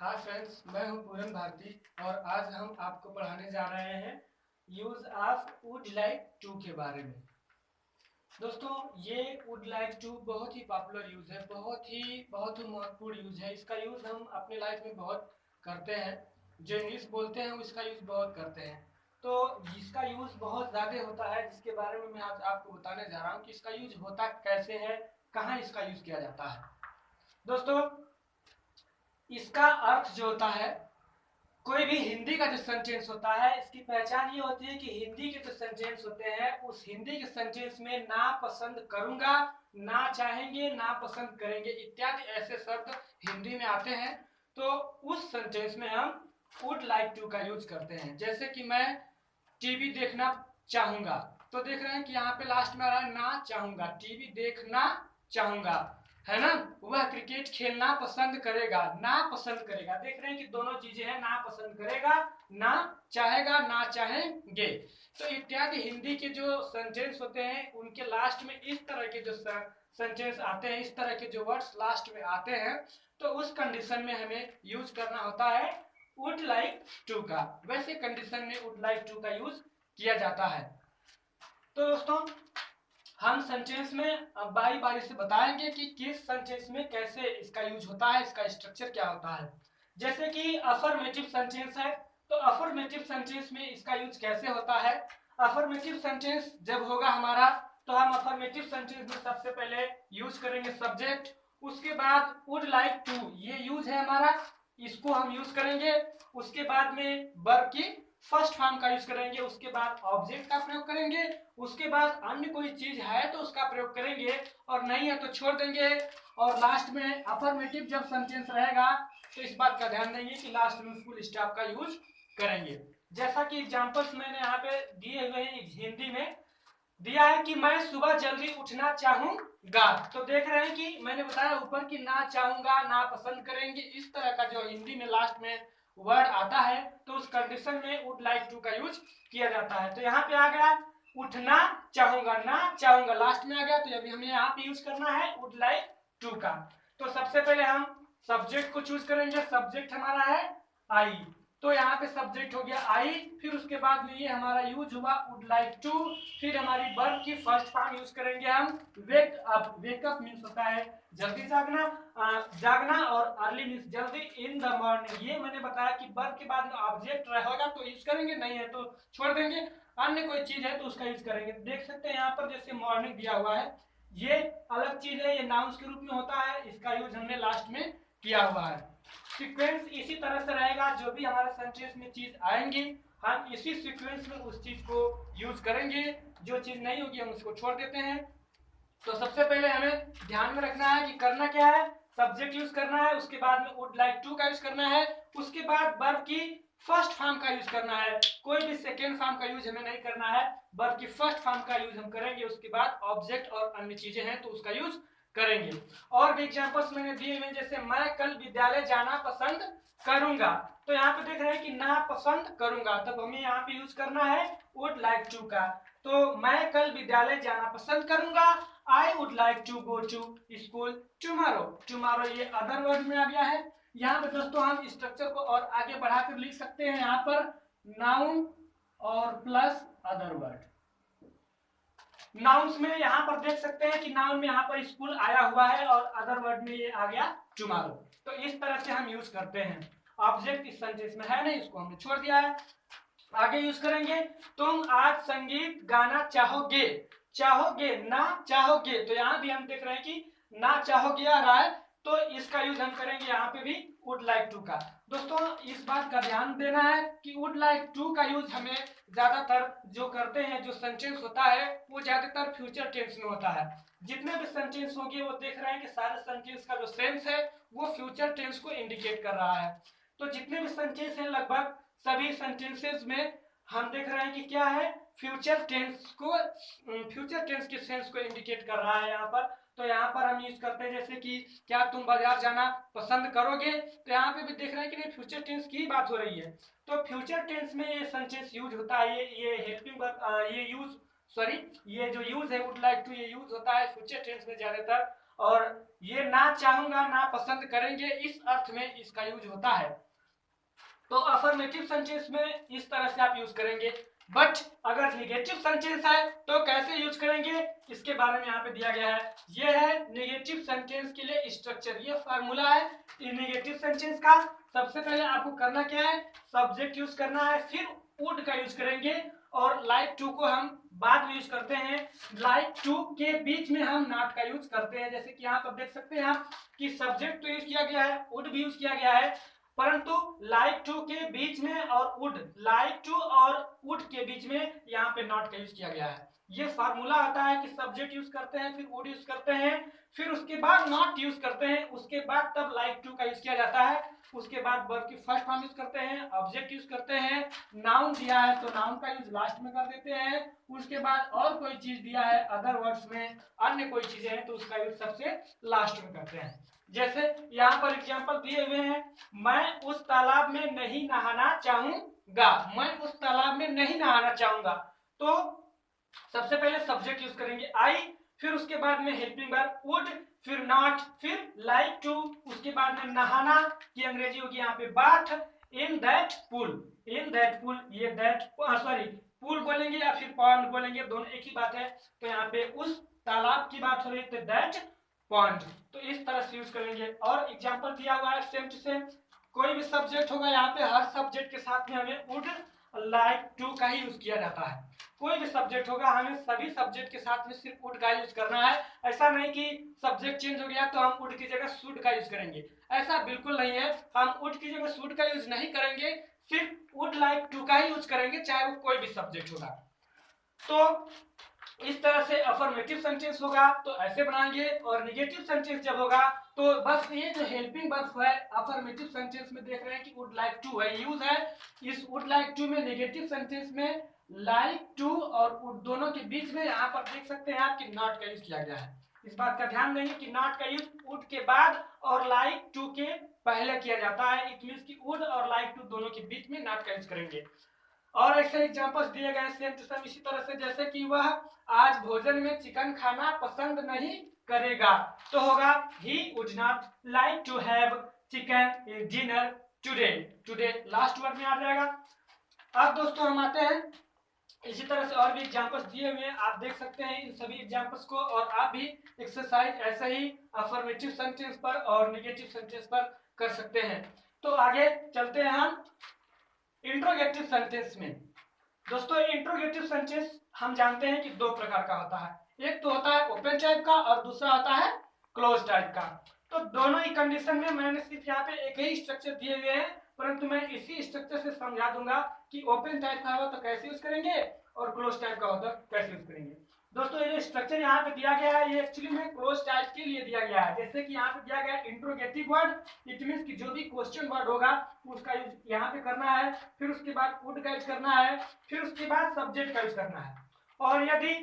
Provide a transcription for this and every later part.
हाँ फ्रेंड्स, मैं हूँ पूरन भारती और आज हम आपको पढ़ाने जा रहे हैं use of would like to के बारे में। दोस्तों, ये वुड लाइक टू बहुत ही पॉपुलर यूज है, बहुत ही महत्वपूर्ण यूज है। इसका यूज हम अपने लाइफ में बहुत करते हैं। जो इंग्लिश बोलते हैं वो इसका यूज बहुत करते हैं। तो इसका यूज बहुत ज़्यादा होता है, जिसके बारे में मैं आज आपको बताने जा रहा हूँ कि इसका यूज होता कैसे है, कहाँ इसका यूज किया जाता है। दोस्तों, इसका अर्थ जो होता है, कोई भी हिंदी का जो सेंटेंस होता है, इसकी पहचान ये होती है कि हिंदी के जो सेंटेंस होते हैं उस हिंदी के सेंटेंस में ना पसंद करूंगा, ना चाहेंगे, ना पसंद करेंगे इत्यादि ऐसे शब्द हिंदी में आते हैं। तो उस सेंटेंस में हम वुड लाइक टू का यूज करते हैं। जैसे कि मैं टीवी देखना चाहूंगा, तो देख रहे हैं कि यहाँ पे लास्ट में आ रहा है ना चाहूंगा। टीवी देखना चाहूंगा, है ना। वह क्रिकेट खेलना पसंद करेगा, ना पसंद करेगा। देख रहे हैं कि दोनों चीजें हैं, ना पसंद करेगा, ना चाहेगा, ना चाहेंगे। तो इत्यादि हिंदी के जो सेंटेंस होते हैं उनके लास्ट में इस तरह के जो सेंटेंस आते हैं, इस तरह के जो वर्ड्स लास्ट में आते हैं, तो उस कंडीशन में हमें यूज करना होता है वुड लाइक टू का। वैसे कंडीशन में वुड लाइक टू का यूज किया जाता है। तो दोस्तों, हम सेंटेंस में बारी बारी से बताएंगे कि किस सेंटेंस में कैसे इसका यूज होता है, इसका स्ट्रक्चर क्या होता है। जैसे कि अफर्मेटिव सेंटेंस है, तो अफर्मेटिव सेंटेंस में इसका यूज कैसे होता है। अफर्मेटिव सेंटेंस जब होगा हमारा, तो हम अफर्मेटिव सेंटेंस में सबसे पहले यूज करेंगे सब्जेक्ट, उसके बाद वुड लाइक टू, ये यूज है हमारा, इसको हम यूज करेंगे। उसके बाद में वर्ब की फर्स्ट फॉर्म का यूज करेंगे, उसके बाद ऑब्जेक्ट का प्रयोग करेंगे, उसके बाद अन्य कोई चीज है तो उसका प्रयोग करेंगे, और नहीं है तो छोड़ देंगे। और लास्ट में अफर्मेटिव जब सेंटेंस रहेगा तो इस बात का ध्यान देंगे कि लास्ट में फुल स्टॉप का यूज करेंगे। जैसा कि एग्जांपल्स मैंने यहाँ पे दिए हुए हैं, हिंदी में दिया है कि मैं सुबह जल्दी उठना चाहूंगा। तो देख रहे हैं कि मैंने बताया ऊपर कि ना चाहूंगा, ना पसंद करेंगे, इस तरह का जो हिंदी में लास्ट में वर्ड आता है, तो उस कंडीशन में वुड लाइक टू का यूज किया जाता है। तो यहाँ पे आ गया उठना चाहूंगा, ना चाहूंगा लास्ट में आ गया, तो अभी हमें यहाँ पे यूज करना है वुड लाइक टू का। तो सबसे पहले हम सब्जेक्ट को चूज करेंगे। सब्जेक्ट हमारा है आई, तो यहाँ पे सब्जेक्ट हो गया आई। फिर उसके बाद में ये हमारा यूज हुआ वुड लाइक टू। फिर हमारी वर्ब की फर्स्ट फॉर्म यूज करेंगे हम wake up. Wake up means होता है जल्दी जागना, जागना, और अर्ली मीन्स जल्दी, इन द मॉर्निंग। ये मैंने बताया कि वर्ब के बाद में ऑब्जेक्ट रहेगा तो यूज करेंगे, नहीं है तो छोड़ देंगे। अन्य कोई चीज है तो उसका यूज करेंगे। देख सकते हैं यहाँ पर जैसे मॉर्निंग दिया हुआ है, ये अलग चीज है, ये नाउन्स के रूप में होता है, इसका यूज हमने लास्ट में किया हुआ है। सीक्वेंस इसी तरह से रहेगा, जो भी हमारे सेंटेंस में चीज आएंगी हम इसी सीक्वेंस में उस चीज को यूज करेंगे, जो चीज नहीं होगी हम उसको छोड़ देते हैं। तो सबसे पहले हमें ध्यान में रखना है कि करना क्या है, सब्जेक्ट यूज करना है, उसके बाद में वुड लाइक टू का यूज करना है, उसके बाद वर्ब की फर्स्ट फॉर्म का यूज करना है। कोई भी सेकेंड फॉर्म का यूज हमें नहीं करना है, वर्ब की फर्स्ट फॉर्म का यूज हम करेंगे। उसके बाद ऑब्जेक्ट और अन्य चीजें हैं तो उसका यूज करेंगे। और भी एग्जांपल्स मैंने दिए हुए, जैसे मैं कल विद्यालय जाना पसंद करूंगा, तो यहाँ पे देख रहे हैं कि ना पसंद करूंगा, तब हमें यहाँ पे यूज करना है वुड लाइक टू का। तो मैं कल विद्यालय जाना पसंद करूंगा, I would like to go to school tomorrow. Tomorrow ये अदर वर्ड में आ गया है। यहाँ पे दोस्तों हम स्ट्रक्चर को और आगे बढ़ाकर लिख सकते हैं, यहाँ पर नाउन और प्लस अदर वर्ड। नाउन्स में यहाँ पर देख सकते हैं कि नाउन में यहाँ पर स्कूल आया हुआ है और अदर वर्ड में ये आ गया टुमारो। तो इस तरह से हम यूज करते हैं। ऑब्जेक्ट इस सेंटेंस में है नहीं, इसको हमने छोड़ दिया है। आगे यूज करेंगे, तुम आज संगीत गाना चाहोगे। चाहोगे, ना चाहोगे, तो यहाँ भी हम देख रहे हैं कि ना चाहोगे आ रहा है, तो इसका यूज हम करेंगे यहाँ पे भी वुड लाइक टू का। दोस्तों, इस बात का ध्यान देना है कि वुड लाइक टू का यूज हमें ज्यादातर जो करते हैं, जो सेंटेंस होता है वो ज्यादातर फ्यूचर टेंस में होता है। जितने भी सेंटेंस होंगे वो देख रहे हैं कि सारे सेंटेंस का जो सेंस है वो फ्यूचर टेंस को इंडिकेट कर रहा है। तो जितने भी सेंटेंस हैं लगभग सभी सेंटेंसेस में हम देख रहे हैं कि क्या है, फ्यूचर टेंस को, फ्यूचर टेंस के सेंस को इंडिकेट कर रहा है यहाँ पर। तो यहाँ पर हम यूज करते हैं जैसे कि क्या तुम बाजार जाना पसंद करोगे, तो यहाँ पे भी देख रहे हैं कि नहीं फ्यूचर टेंस की बात हो रही है। तो फ्यूचर टेंस में ये सेंटेंस यूज होता है, ये हेल्पिंग वर्ब, ये यूज, सॉरी, ये जो यूज है वुड लाइक टू, ये यूज होता है फ्यूचर टेंस में ज्यादातर। और ये ना चाहूंगा, ना पसंद करेंगे, इस अर्थ में इसका यूज होता है। तो अफर्मेटिव सेंटेंस में इस तरह से आप यूज करेंगे। बट अगर निगेटिव सेंटेंस है तो कैसे यूज करेंगे, इसके बारे में यहाँ पे दिया गया है। ये है निगेटिव सेंटेंस के लिए स्ट्रक्चर, ये फार्मूला है निगेटिव सेंटेंस का। सबसे पहले आपको करना क्या है, सब्जेक्ट यूज करना है, फिर वुड का यूज करेंगे, और लाइक टू को हम बाद में यूज करते हैं। लाइक टू के बीच में हम नॉट का यूज करते हैं। जैसे कि यहाँ पर देख सकते हैं आप कि सब्जेक्ट तो यूज किया गया है, वुड भी यूज किया गया है, परंतु लाइक टू के बीच में और वुड, लाइक टू और वुड के बीच में यहाँ पे नॉट का यूज किया गया है। ये फार्मूला आता है कि सब्जेक्ट यूज करते हैं, फिर वुड यूज करते हैं, फिर उसके बाद नॉट यूज करते हैं, उसके बाद तब लाइक टू का यूज किया जाता है, उसके बाद वर्ब की फर्स्ट फॉर्म यूज करते हैं, ऑब्जेक्ट यूज करते हैं, नाउन दिया है तो नाउन का यूज लास्ट में कर देते हैं, उसके बाद और कोई चीज दिया है अदर वर्ड्स में, अन्य कोई चीजें हैं तो उसका यूज सबसे लास्ट में करते हैं। जैसे यहाँ पर एग्जांपल दिए हुए हैं, मैं उस तालाब में नहीं नहाना चाहूंगा, मैं उस तालाब में नहीं नहाना चाहूंगा। तो सबसे पहले सब्जेक्ट यूज करेंगे आई, फिर उसके बाद में हेल्पिंग वर्ब वुड, फिर नॉट, फिर लाइक टू, उसके बाद में नहाना की अंग्रेजी होगी यहाँ पे bath, in that pool, in that pool, ये दैट सॉरी पूल बोलेंगे या फिर पॉन्ड बोलेंगे, दोनों एक ही बात है। तो यहाँ पे उस तालाब की बात हो रही है तो दैट पॉन्ड, तो इस तरह से यूज करेंगे। और एग्जांपल दिया हुआ है सेम टू सेम, कोई भी सब्जेक्ट होगा यहाँ पे हर सब्जेक्ट के साथ में हमें वुड लाइक टू का ही यूज किया जाता है। कोई भी सब्जेक्ट होगा हमें सभी सब्जेक्ट के साथ में सिर्फ वुड का यूज करना है। ऐसा नहीं कि सब्जेक्ट चेंज हो गया तो हम वुड की जगह शुड का यूज करेंगे, ऐसा बिल्कुल नहीं है। हम वुड की जगह शुड का यूज नहीं करेंगे, सिर्फ वुड लाइक टू का ही यूज करेंगे, चाहे वो कोई भी सब्जेक्ट होगा। तो इस तरह से अफर्मेटिव सेंटेंस होगा तो ऐसे बनाएंगे, और निगेटिव सेंटेंस जब होगा तो बस ये जो हेल्पिंग वर्ब है अफर्मेटिव सेंटेंस में देख रहे हैं कि वुड लाइक टू है, यूज है। इस वुड लाइक टू में निगेटिव सेंटेंस में लाइक टू और वुड दोनों के बीच में यहाँ पर देख सकते हैं आप कि नॉट का यूज किया गया है। इस बात का ध्यान देंगे कि नॉट का यूज वुड के बाद और लाइक टू के पहले किया जाता है। इट मींस कि वुड और लाइक टू दोनों के बीच में नॉट का यूज करेंगे। और ऐसे एग्जांपल्स दिए गए सेम टू सेम इसी तरह से, जैसे कि वह आज भोजन में चिकन खाना पसंद नहीं करेगा, तो होगा he would not like to have chicken in dinner today, today last word में आ जाएगा। अब दोस्तों हम आते हैं इसी तरह से और भी एग्जांपल्स दिए हुए हैं, आप देख सकते हैं इन सभी एग्जांपल्स को, और आप भी एक्सरसाइज ऐसे ही अफर्मेटिव सेंटेंस पर और नेगेटिव सेंटेंस पर कर सकते हैं। तो आगे चलते हैं हम इंट्रोगेटिव सेंटेंस में। दोस्तों इंट्रोगेटिव सेंटेंस हम जानते हैं कि दो प्रकार का होता है, एक तो होता है ओपन टाइप का और दूसरा होता है क्लोज टाइप का। तो दोनों ही कंडीशन में मैंने सिर्फ यहाँ पे एक ही स्ट्रक्चर दिए हुए हैं, परंतु मैं इसी स्ट्रक्चर से समझा दूंगा कि ओपन टाइप का हो तो कैसे यूज करेंगे और क्लोज टाइप का हो तो कैसे यूज करेंगे। दोस्तों ये स्ट्रक्चर यहाँ पे दिया गया है, ये एक्चुअली में क्लोज टाइप के लिए दिया गया है। जैसे कि यहाँ पे दिया गया है इंट्रोगेटिव वर्ड, इट मींस कि जो भी क्वेश्चन वर्ड होगा उसका यूज यहाँ पे करना है, फिर उसके बाद वुड का यूज करना है, फिर उसके बाद सब्जेक्ट का यूज करना है। और यदि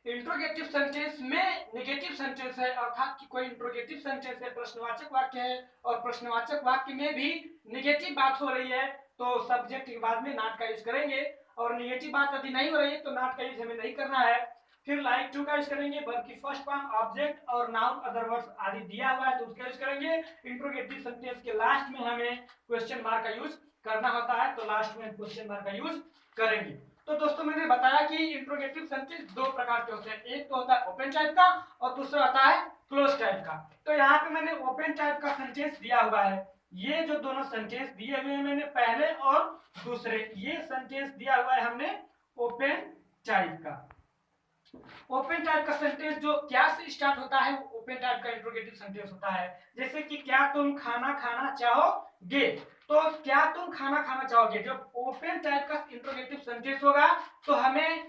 इंट्रोगेटिव सेंटेंस में नेगेटिव सेंटेंस है, अर्थात कि कोई इंट्रोगेटिव सेंटेंस है, प्रश्नवाचक वाक्य है, और प्रश्नवाचक वाक्य में भी नेगेटिव बात हो रही है तो सब्जेक्ट के बाद में नॉट का यूज करेंगे, और नेगेटिव बात यदि नहीं हो रही है तो नॉट का यूज हमें नहीं करना है। फिर लाइक टू का यूज करेंगे, वर्ब की फर्स्ट फॉर्म, ऑब्जेक्ट और नाउन अदर वर्ड्स आदि दिया हुआ है तो उसका यूज करेंगे। इंट्रोगेटिव सेंटेंस के लास्ट में हमें क्वेश्चन मार्क का यूज करना होता है तो लास्ट में क्वेश्चन मार्क का यूज करेंगे। तो दोस्तों मैंने बताया कि इंट्रोगेटिव सेंटेंस दो प्रकार के होते हैं, एक तो होता है ओपन टाइप का और दूसरा होता है क्लोज टाइप का। तो यहाँ पे मैंने ओपन टाइप का सेंटेंस दिया हुआ है, ये जो दोनों सेंटेंस दिए हुए हैं मैंने पहले और दूसरे, ये सेंटेंस दिया हुआ है हमने ओपन टाइप का। ओपन टाइप का सेंटेंस जो क्या से स्टार्ट होता है वो ओपन टाइप का इंट्रोगेटिव सेंटेंस होता है। जैसे कि क्या तुम खाना खाना चाहोगे, तो क्या तुम खाना खाना चाहोगे जब ओपन टाइप का इंट्रोगेटिव सेंटेंस होगा तो हमें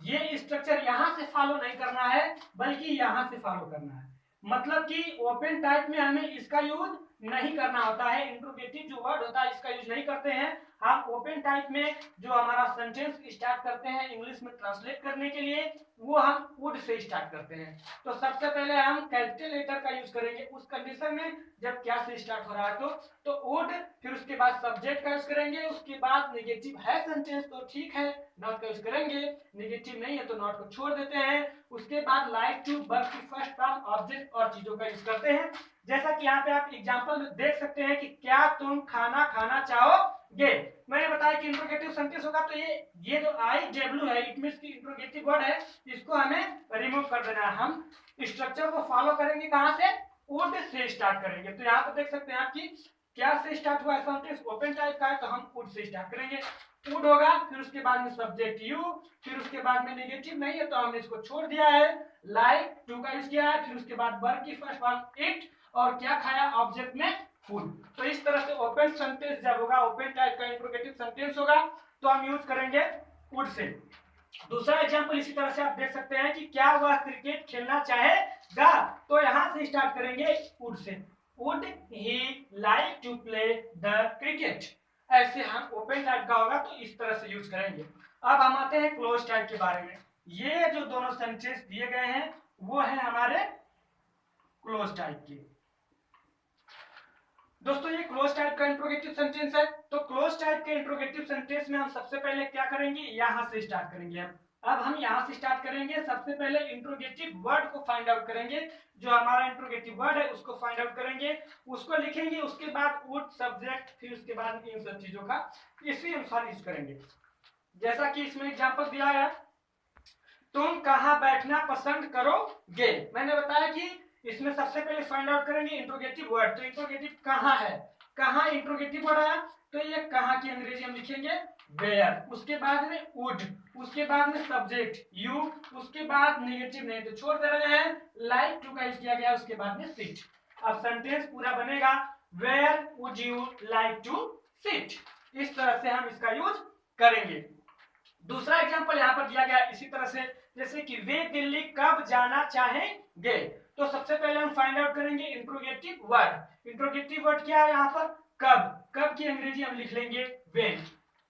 ये स्ट्रक्चर यहां से फॉलो नहीं करना है बल्कि यहां से फॉलो करना है। मतलब कि ओपन टाइप में हमें इसका यूज नहीं करना होता है, इंट्रोगेटिव जो वर्ड होता है इसका यूज नहीं करते हैं, हम ओपन टाइप में जो हमारा सेंटेंस स्टार्ट करते हैं इंग्लिश में ट्रांसलेट करने के लिए, वो हम वुड से स्टार्ट करते हैं। तो सबसे पहले हम कैपिटल लेटर का यूज करेंगे उस कंडीशन में जब क्या से स्टार्ट हो रहा है तो वुड, फिर उसके बाद सब्जेक्ट का यूज करेंगे, उसके बाद नेगेटिव है सेंटेंस तो ठीक है नॉट का यूज करेंगे, नेगेटिव नहीं है तो नॉट को छोड़ देते हैं। उसके बाद लाइक टू वर्ब की फर्स्ट फॉर्म ऑब्जेक्ट और चीजों का यूज करते हैं। जैसा कि यहाँ पे आप एग्जांपल में देख सकते हैं कि क्या तुम खाना खाना चाहोगे। मैंने बताया कि इंट्रोगेटिव सेंटेंस होगा तो ये जो आई डब्ल्यू है इट मींस की इंट्रोगेटिव वर्ड है, इसको हमें रिमूव कर देना है। हम स्ट्रक्चर को फॉलो करेंगे, कहां से, वुड से स्टार्ट करेंगे। तो यहाँ पे देख सकते हैं आपकी क्या से स्टार्ट हुआ है सेंटेंस, ओपन टाइप का है तो हम वुड से स्टार्ट करेंगे। वुड होगा, फिर उसके बाद में सब्जेक्ट यू, फिर उसके बाद में नेगेटिव नहीं है तो हमने इसको छोड़ दिया है, लाइक टू का यूज किया है, फिर उसके बाद वर्ब की फर्स्ट फॉर्म इट, और क्या खाया ऑब्जेक्ट में फूड। तो इस तरह से ओपन सेंटेंस जब होगा, ओपन टाइप का इंट्रोगेटिव सेंटेंस होगा तो हम यूज करेंगे वुड से। दूसरा एग्जांपल इसी तरह से आप देख सकते हैं कि क्या वह क्रिकेट खेलना चाहेगा, तो यहां से स्टार्ट करेंगे वुड से, would he like to play the cricket. ऐसे हम ओपन टाइप का होगा तो इस तरह से यूज करेंगे। अब हम आते हैं क्लोज टाइप के बारे में। ये जो दोनों सेंटेंस दिए गए हैं वो है हमारे क्लोज टाइप के। दोस्तों ये क्लोज टाइप का इंट्रोगेटिव सेंटेंस है, तो क्लोज टाइप के इंट्रोगेटिव सेंटेंस में हम सबसे पहले क्या करेंगे, यहां से स्टार्ट करेंगे। अब हम यहां से स्टार्ट करेंगे, सबसे पहले इंट्रोगेटिव वर्ड को फाइंड आउट करेंगे, जो हमारा इंट्रोगेटिव वर्ड है उसको फाइंड आउट करेंगे, उसको लिखेंगे, उसके बाद वुड सब्जेक्ट, फिर उसके बाद इन सब चीजों का इसी अनुसार यूज करेंगे। जैसा कि इसमें एग्जांपल दिया है, तुम कहां बैठना पसंद करोगे। मैंने बताया कि इसमें सबसे पहले फाइंड आउट करेंगे इंट्रोगेटिव वर्ड, तो इंट्रोगेटिव कहां है, कहां इंट्रोगेटिव वर्ड आया, तो ये कहां की अंग्रेजी हम लिखेंगे वेयर, उसके बाद में वुड, उसके बाद में सब्जेक्ट यू, उसके बाद नेगेटिव नहीं तो छोड़ दे रहे हैं, लाइक टू का यूज किया गया, उसके बाद में सिट। अब सेंटेंस पूरा बनेगा where would you like to sit. इस तरह से हम इसका यूज करेंगे। दूसरा एग्जांपल यहाँ पर दिया गया इसी तरह से, जैसे कि वे दिल्ली कब जाना चाहेंगे, तो सबसे पहले हम फाइंड आउट करेंगे इंट्रोगेटिव वर्ड। इंट्रोगेटिव वर्ड क्या है यहाँ पर, कब, कब की अंग्रेजी हम लिख लेंगे व्हेन।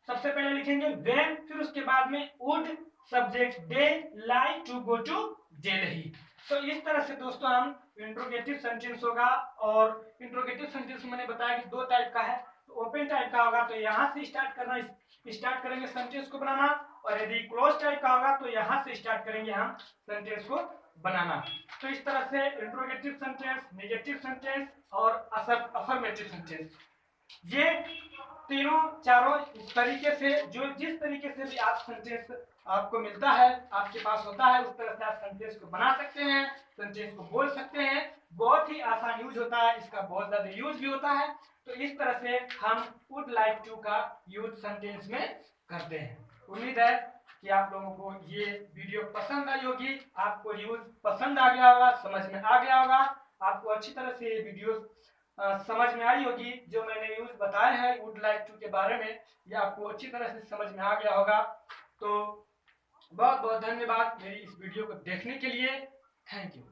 सबसे पहले लिखेंगे व्हेन, फिर उसके बाद में would, subject they like to go to Delhi. तो इस तरह से दोस्तों हम इंट्रोगेटिव सेंटेंस होगा, और इंट्रोगेटिव सेंटेंस मैंने बताया कि दो टाइप का है, तो ओपन टाइप का होगा तो यहाँ से स्टार्ट करेंगे सेंटेंस को बनाना, और यदि क्लोज टाइप का होगा तो यहाँ से स्टार्ट करेंगे हम सेंटेंस को बनाना। तो इस तरह से इंट्रोगेटिव सेंटेंस, नेगेटिव सेंटेंस और अफर्मेटिव सेंटेंस, ये तीनों चारों तरीके से, जो जिस तरीके से भी आप सेंटेंस आपको मिलता है, आपके पास होता है, उस तरह से आप सेंटेंस को बना सकते हैं, सेंटेंस को बोल सकते हैं। बहुत ही आसान यूज होता है, इसका बहुत ज्यादा यूज भी होता है। तो इस तरह से हम वुड लाइक टू का यूज सेंटेंस में करते हैं। उम्मीद है कि आप लोगों को ये वीडियो पसंद आई होगी, आपको यूज पसंद आ गया होगा, समझ में आ गया होगा, आपको अच्छी तरह से ये वीडियो समझ में आई होगी। जो मैंने यूज बताए हैं वुड लाइक टू के बारे में, ये आपको अच्छी तरह से समझ में आ गया होगा। तो बहुत बहुत धन्यवाद मेरी इस वीडियो को देखने के लिए। Thank you.